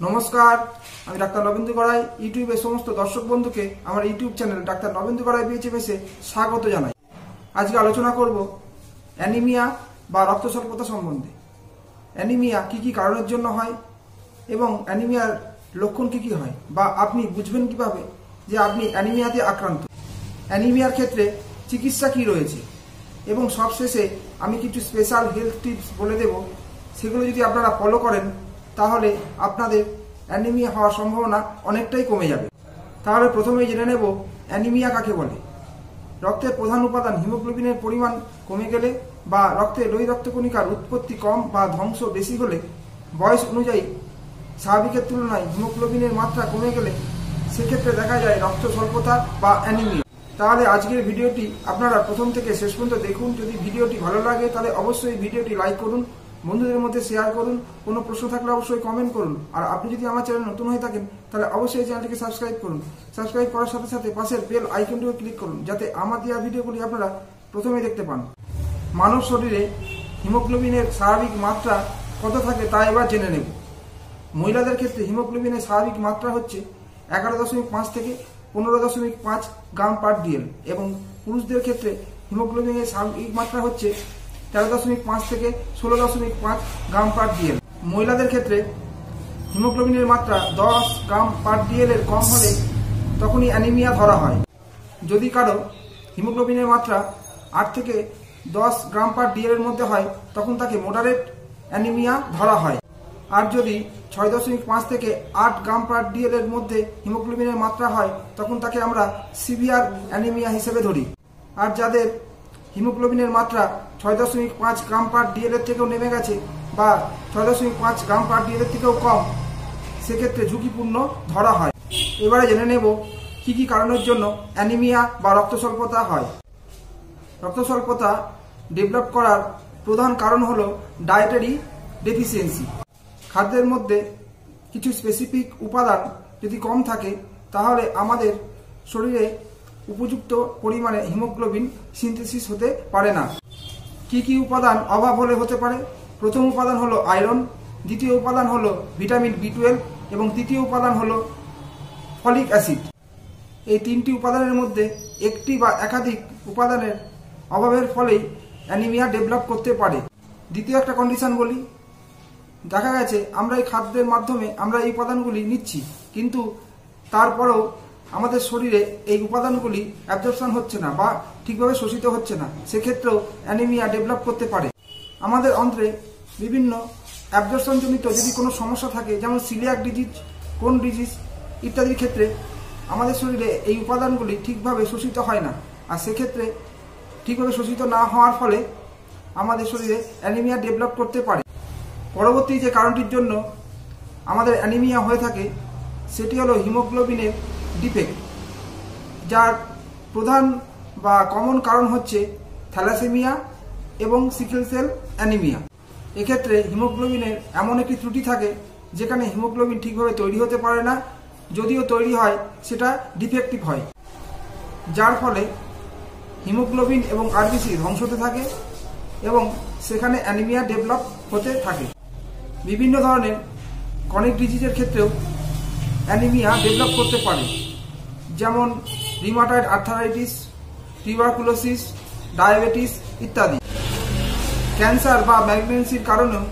নমস্কার, আমি ডাক্তার নবেন্দু গড়াই ইউটিউবের সমস্ত দর্শক বন্ধুকে আমার YouTube channel doctor Nabendu Garai বিএইচএমএসে স্বাগত জানাই। আজকে আলোচনা করব অ্যানিমিয়া বা রক্ত স্বল্পতা সম্বন্ধে। অ্যানিমিয়া কি কি কারণের জন্য হয় এবং অ্যানিমিয়ার লক্ষণ কি কি হয়, বা আপনি বুঝবেন কিভাবে যে আপনি অ্যানিমিয়াতে আক্রান্ত। অ্যানিমিয়ার ক্ষেত্রে চিকিৎসা কি রয়েছে এবং সবশেষে আমি কিছু স্পেশাল হেলথ টিপস বলে দেব। সেগুলো যদি আপনারা ফলো করেন তাহলে আপনাদের অ্যানিমিয়া হওয়ার সম্ভাবনা অনেকটাই কমে যাবে। তাহলে প্রথমেই জেনে নেব অ্যানিমিয়া কাকে বলে। রক্তের প্রধান উপাদান হিমোগ্লোবিনের পরিমাণ কমে গেলে বা রক্তে লোহিত রক্তকণিকার উৎপত্তি কম বা ধ্বংস বেশি হলে, বয়স অনুযায়ী স্বাভাবিকের তুলনায় হিমোগ্লোবিনের মাত্রা কমে গেলে সেক্ষেত্রে দেখা যায় রক্ত স্বল্পতা বা অ্যানিমিয়া। তাহলে আজকের ভিডিওটি আপনারা প্রথম থেকে শেষ পর্যন্ত দেখুন। যদি ভিডিওটি ভালো লাগে তাহলে অবশ্যই ভিডিওটি লাইক করুন, বন্ধুদের মধ্যে শেয়ার করুন, কোনো প্রশ্ন থাকলে অবশ্যই কমেন্ট করুন। আর আপনি যদি আমার চ্যানেল নতুন হয়ে থাকেন তাহলে অবশ্যই এই চ্যানেলটিকে সাবস্ক্রাইব করুন। সাবস্ক্রাইব করার সাথে সাথে পাশের বেল আইকনটিও ক্লিক করুন, যাতে আমার দেওয়া ভিডিওগুলি আপনারা প্রথমে দেখতে পান। মানব শরীরে হিমোগ্লোবিনের স্বাভাবিক মাত্রা কত থাকে তা এবার জেনে নেব। মহিলাদের ক্ষেত্রে হিমোগ্লোবিনের স্বাভাবিক মাত্রা হচ্ছে 11.5 থেকে 15.5 গ্রাম পার ডিএল এবং পুরুষদের ক্ষেত্রে হিমোগ্লোবিনের স্বাভাবিক মাত্রা হচ্ছে 13.5 থেকে 16.5 গ্রাম পার ডিএল। মহিলাদের ক্ষেত্রে হিমোগ্লোবিনের মাত্রা 10 গ্রাম পার ডিএল এর কম হলে তখনই অ্যানিমিয়া ধরা হয়। যদি কারো হিমোগ্লোবিনের মাত্রা 8 থেকে 10 গ্রাম পার ডিএল এর মধ্যে হয় তখন তাকে মডারেট অ্যানিমিয়া ধরা হয়। আর যদি 6.5 থেকে 8 গ্রাম পার ডিএল এর মধ্যে হিমোগ্লোবিনের মাত্রা হয় তখন তাকে আমরা সিভিয়ার অ্যানিমিয়া হিসেবে ধরি। আর যাদের হিমোগ্লোবিনের মাত্রা 6.5 গ্রাম পার ডিএল এর থেকেও নেমে গেছে বা 6.5 গ্রাম পার ডিএল এর থেকেও কম, সেক্ষেত্রে ঝুঁকিপূর্ণ ধরা হয়। এবারে জেনে নেব কি কি কারণের জন্য অ্যানিমিয়া বা রক্ত স্বল্পতা হয়। রক্ত স্বল্পতা ডেভেলপ করার প্রধান কারণ হলো ডায়েটারি ডেফিসিয়েন্সি। খাদ্যের মধ্যে কিছু স্পেসিফিক উপাদান যদি কম থাকে তাহলে আমাদের শরীরে উপযুক্ত পরিমাণে হিমোগ্লোবিন সিনথেসিস হতে পারে না। কি কি উপাদান অভাব হলে হতে পারে? প্রথম উপাদান হলো আয়রন, দ্বিতীয় উপাদান হলো ভিটামিন B12 এবং তৃতীয় উপাদান হলো ফলিক অ্যাসিড। এই তিনটি উপাদানের মধ্যে একটি বা একাধিক উপাদানের অভাবের ফলেই অ্যানিমিয়া ডেভেলপ করতে পারে। দ্বিতীয় একটা কন্ডিশন বলি, দেখা গেছে আমরা এই খাদ্যের মাধ্যমে আমরা এই উপাদানগুলি নিচ্ছি, কিন্তু তারপরেও আমাদের শরীরে এই উপাদানগুলি অ্যাবজর্পশন হচ্ছে না বা ঠিকভাবে শোষিত হচ্ছে না, সেক্ষেত্রেও অ্যানিমিয়া ডেভেলপ করতে পারে। আমাদের অন্ত্রে বিভিন্ন অ্যাবজর্পশনজনিত যদি কোনো সমস্যা থাকে, যেমন সিলিয়াক ডিজিজ, কোন ডিজিজ ইত্যাদির ক্ষেত্রে আমাদের শরীরে এই উপাদানগুলি ঠিকভাবে শোষিত হয় না, আর সেক্ষেত্রে ঠিকভাবে শোষিত না হওয়ার ফলে আমাদের শরীরে অ্যানিমিয়া ডেভেলপ করতে পারে। পরবর্তী যে কারণটির জন্য আমাদের অ্যানিমিয়া হয়ে থাকে সেটি হলো হিমোগ্লোবিনের ডিফেক্ট, যার প্রধান বা কমন কারণ হচ্ছে থ্যালাসেমিয়া এবং সিকেল সেল অ্যানিমিয়া। এক্ষেত্রে হিমোগ্লোবিনের এমন একটি ত্রুটি থাকে যেখানে হিমোগ্লোবিন ঠিকভাবে তৈরি হতে পারে না, যদিও তৈরি হয় সেটা ডিফেক্টিভ হয়, যার ফলে হিমোগ্লোবিন এবং আরবিসি ধ্বংস হতে থাকে এবং সেখানে অ্যানিমিয়া ডেভেলপ হতে থাকে। বিভিন্ন ধরনের ক্রনিক ডিজিজের ক্ষেত্রেও অ্যানিমিয়া ডেভেলপ করতে পারে, যেমন রিউমাটয়েড আর্থারাইটিস, টিউবারকুলোসিস, ডায়াবেটিস ইত্যাদি। ক্যান্সার বা ম্যালিগন্যান্সির কারণেও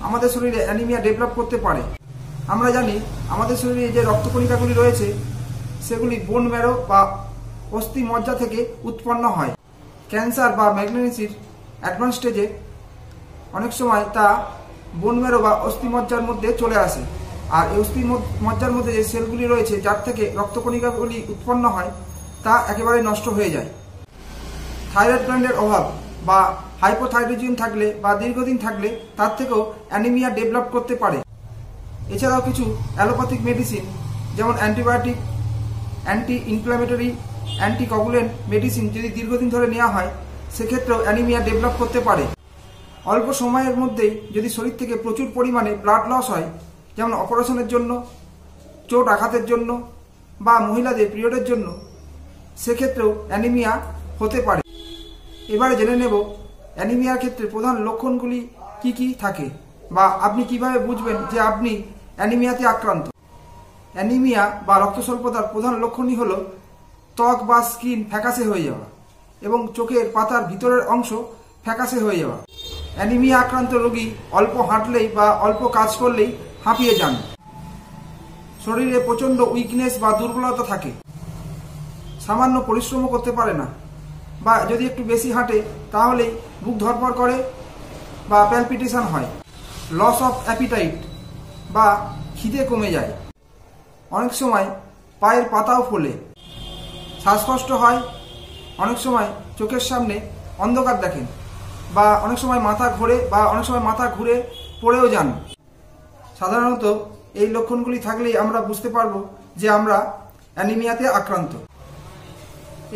আমাদের শরীরে অ্যানিমিয়া ডেভেলপ করতে পারে। আমরা জানি আমাদের শরীরে যে রক্তকণিকাগুলি রয়েছে সেগুলি বোন ম্যারো বা অস্থি মজ্জা থেকে উৎপন্ন হয়। ক্যান্সার বা ম্যালিগন্যান্সির অ্যাডভান্স স্টেজে অনেক সময় তা বোন ম্যারো বা অস্থি মজ্জার মধ্যে চলে আসে, আর এই অস্থি মজ্জার মধ্যে যে সেলগুলি রয়েছে যার থেকে রক্তকণিকাগুলি উৎপন্ন হয় তা একেবারে নষ্ট হয়ে যায়। থাইরয়েড গ্ল্যান্ডের অভাব বা হাইপোথাইরয়েডিজম থাকলে বা দীর্ঘদিন থাকলে তার থেকেও অ্যানিমিয়া ডেভেলপ করতে পারে। এছাড়াও কিছু অ্যালোপ্যাথিক মেডিসিন যেমন অ্যান্টিবায়োটিক, অ্যান্টি ইনফ্ল্যামেটরি, অ্যান্টিকগুলেন্ট মেডিসিন যদি দীর্ঘদিন ধরে নেওয়া হয় সেক্ষেত্রেও অ্যানিমিয়া ডেভেলপ করতে পারে। অল্প সময়ের মধ্যেই যদি শরীর থেকে প্রচুর পরিমাণে ব্লাড লস হয়, যেমন অপারেশনের জন্য, চোট আঘাতের জন্য বা মহিলাদের পিরিয়ডের জন্য, সেক্ষেত্রেও অ্যানিমিয়া হতে পারে। এবারে জেনে নেব অ্যানিমিয়ার ক্ষেত্রে প্রধান লক্ষণগুলি কি কি থাকে বা আপনি কিভাবে বুঝবেন যে আপনি অ্যানিমিয়াতে আক্রান্ত। অ্যানিমিয়া বা রক্ত স্বল্পতার প্রধান লক্ষণই হল ত্বক বা স্কিন ফ্যাকাশে হয়ে যাওয়া এবং চোখের পাতার ভিতরের অংশ ফ্যাকাশে হয়ে যাওয়া। অ্যানিমিয়া আক্রান্ত রোগী অল্প হাঁটলেই বা অল্প কাজ করলেই হাঁপিয়ে যান। শরীরে প্রচণ্ড উইকনেস বা দুর্বলতা থাকে, সামান্য পরিশ্রমও করতে পারে না, বা যদি একটু বেশি হাঁটে তাহলেই বুক ধড়ফড় করে বা প্যালপিটেশন হয়। লস অফ অ্যাপিটাইট বা খিদে কমে যায়। অনেক সময় পায়ের পাতাও ফোলে, শ্বাসকষ্ট হয়, অনেক সময় চোখের সামনে অন্ধকার দেখেন, বা অনেক সময় মাথা ঘোরে বা অনেক সময় মাথা ঘুরে পড়েও যান। সাধারণত এই লক্ষণগুলি থাকলেই আমরা বুঝতে পারবো যে আমরা অ্যানিমিয়াতে আক্রান্ত।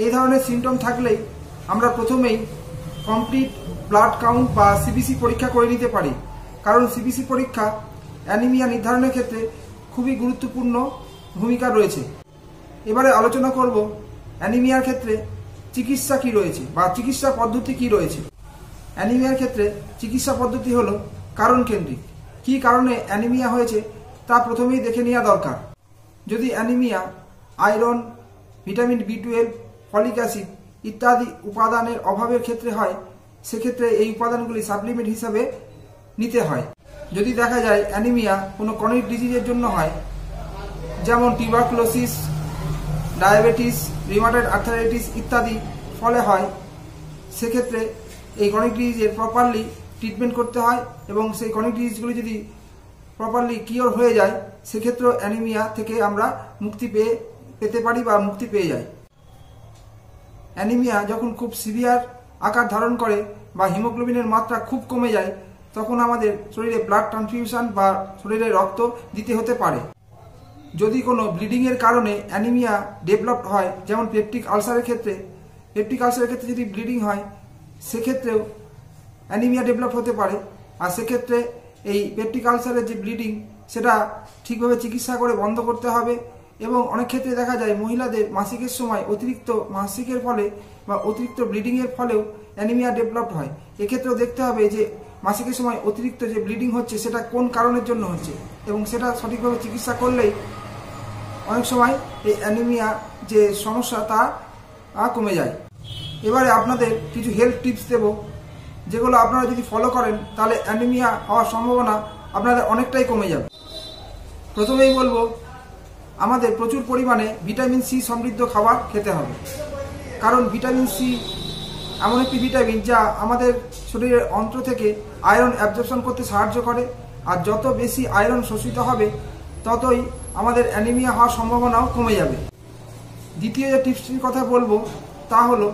এই ধরনের সিমটম থাকলেই আমরা প্রথমেই কমপ্লিট ব্লাড কাউন্ট বা সিবিসি পরীক্ষা করে নিতে পারি, কারণ সিবিসি পরীক্ষা অ্যানিমিয়া নির্ধারণের ক্ষেত্রে খুবই গুরুত্বপূর্ণ ভূমিকা রয়েছে। এবারে আলোচনা করব অ্যানিমিয়ার ক্ষেত্রে চিকিৎসা কি রয়েছে বা চিকিৎসা পদ্ধতি কি রয়েছে। অ্যানিমিয়ার ক্ষেত্রে চিকিৎসা পদ্ধতি হলো কারণ কেন্দ্রিক। কী কারণে অ্যানিমিয়া হয়েছে তা প্রথমেই দেখে নেওয়া দরকার। যদি anaemia iron, vitamin B12, folic acid ইত্যাদি উপাদানের অভাবের ক্ষেত্রে হয়, সেক্ষেত্রে এই উপাদানগুলি সাপ্লিমেন্ট হিসাবে নিতে হয়। যদি দেখা যায় অ্যানিমিয়া কোনো ক্রনিক ডিজিজের জন্য হয়, যেমন টিউবারকুলোসিস, ডায়াবেটিস, রিউমাটয়েড আর্থারাইটিস ইত্যাদি ফলে হয়, সেক্ষেত্রে এই ক্রনিক ডিজিজের প্রপারলি ট্রিটমেন্ট করতে হয় এবং সেই ক্রনিক ডিজিজগুলি যদি প্রপারলি কিওর হয়ে যায়, সেক্ষেত্রেও অ্যানিমিয়া থেকে আমরা মুক্তি পেতে পারি বা মুক্তি পেয়ে যাই। অ্যানিমিয়া যখন খুব সিভিয়ার আকার ধারণ করে বা হিমোগ্লোবিনের মাত্রা খুব কমে যায়, তখন আমাদের শরীরে ব্লাড ট্রান্সফিউশন বা শরীরে রক্ত দিতে হতে পারে। যদি কোনো ব্লিডিংয়ের কারণে অ্যানিমিয়া ডেভেলপ হয়, যেমন পেপটিক আলসারের ক্ষেত্রে যদি ব্লিডিং হয়, সেক্ষেত্রেও অ্যানিমিয়া ডেভেলপ হতে পারে। আর সেক্ষেত্রে এই পেপটিক আলসারের যে ব্লিডিং, সেটা ঠিকভাবে চিকিৎসা করে বন্ধ করতে হবে। এবং অনেক ক্ষেত্রে দেখা যায় মহিলাদের মাসিকের সময় অতিরিক্ত মাসিকের ফলে বা অতিরিক্ত ব্লিডিংয়ের ফলেও অ্যানিমিয়া ডেভেলপ হয়। এক্ষেত্রেও দেখতে হবে যে মাসিকের সময় অতিরিক্ত যে ব্লিডিং হচ্ছে সেটা কোন কারণের জন্য হচ্ছে, এবং সেটা সঠিকভাবে চিকিৎসা করলেই অনেক সময় এই অ্যানিমিয়া যে সমস্যা তা কমে যায়। এবারে আপনাদের কিছু হেলথ টিপস দেব, যেগুলো আপনারা যদি ফলো করেন তাহলে অ্যানিমিয়া হওয়ার সম্ভাবনা আপনাদের অনেকটাই কমে যাবে। প্রথমেই বলবো, আমাদের প্রচুর পরিমাণে ভিটামিন সি সমৃদ্ধ খাবার খেতে হবে, কারণ ভিটামিন সি এমন একটি ভিটামিন যা আমাদের শরীরের অন্ত্র থেকে আয়রন অ্যাবজর্পশন করতে সাহায্য করে। আর যত বেশি আয়রন শোষিত হবে, ততই আমাদের অ্যানিমিয়া হওয়ার সম্ভাবনাও কমে যাবে। দ্বিতীয় যে টিপসটির কথা বলবো তা হলো,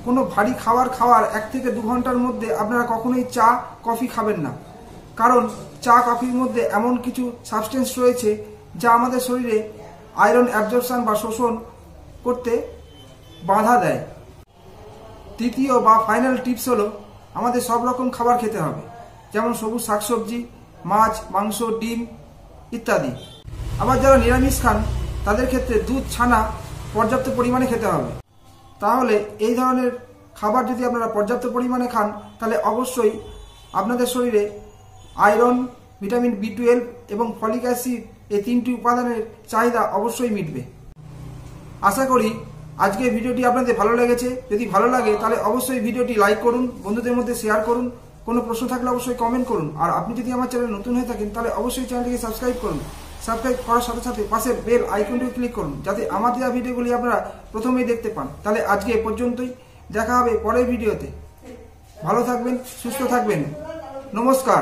কোনো ভারী খাওয়ার 1 থেকে 2 ঘন্টার মধ্যে আপনারা কখনোই চা কফি খাবেন না, কারণ চা কফির মধ্যে এমন কিছু সাবস্টেন্স রয়েছে যা আমাদের শরীরে আয়রন অ্যাবজর্পশন বা শোষণ করতে বাধা দেয়। তৃতীয় বা ফাইনাল টিপস হলো, আমাদের সব রকম খাবার খেতে হবে, যেমন সবুজ শাকসবজি, মাছ, মাংস, ডিম ইত্যাদি। আবার যারা নিরামিষ খান তাদের ক্ষেত্রে দুধ, ছানা পর্যাপ্ত পরিমাণে খেতে হবে। তাহলে এই ধরনের খাবার যদি আপনারা পর্যাপ্ত পরিমাণে খান, তাহলে অবশ্যই আপনাদের শরীরে আয়রন, ভিটামিন B12 এবং ফলিক অ্যাসিড এই 3টি উপাদানের চাহিদা অবশ্যই মিটবে। আশা করি আজকের ভিডিওটি আপনাদের ভালো লেগেছে। যদি ভালো লাগে তাহলে অবশ্যই ভিডিওটি লাইক করুন, বন্ধুদের মধ্যে শেয়ার করুন, কোনো প্রশ্ন থাকলে অবশ্যই কমেন্ট করুন। আর আপনি যদি আমার চ্যানেল নতুন হয়ে থাকেন তাহলে অবশ্যই চ্যানেলটিকে সাবস্ক্রাইব করুন। সাবস্ক্রাইব করার সাথে সাথে পাশের বেল আইকনটিও ক্লিক করুন, যাতে আমার দেওয়া ভিডিওগুলি আপনারা প্রথমেই দেখতে পান। তাহলে আজকে এ পর্যন্তই, দেখা হবে পরের ভিডিওতে। ভালো থাকবেন, সুস্থ থাকবেন, নমস্কার।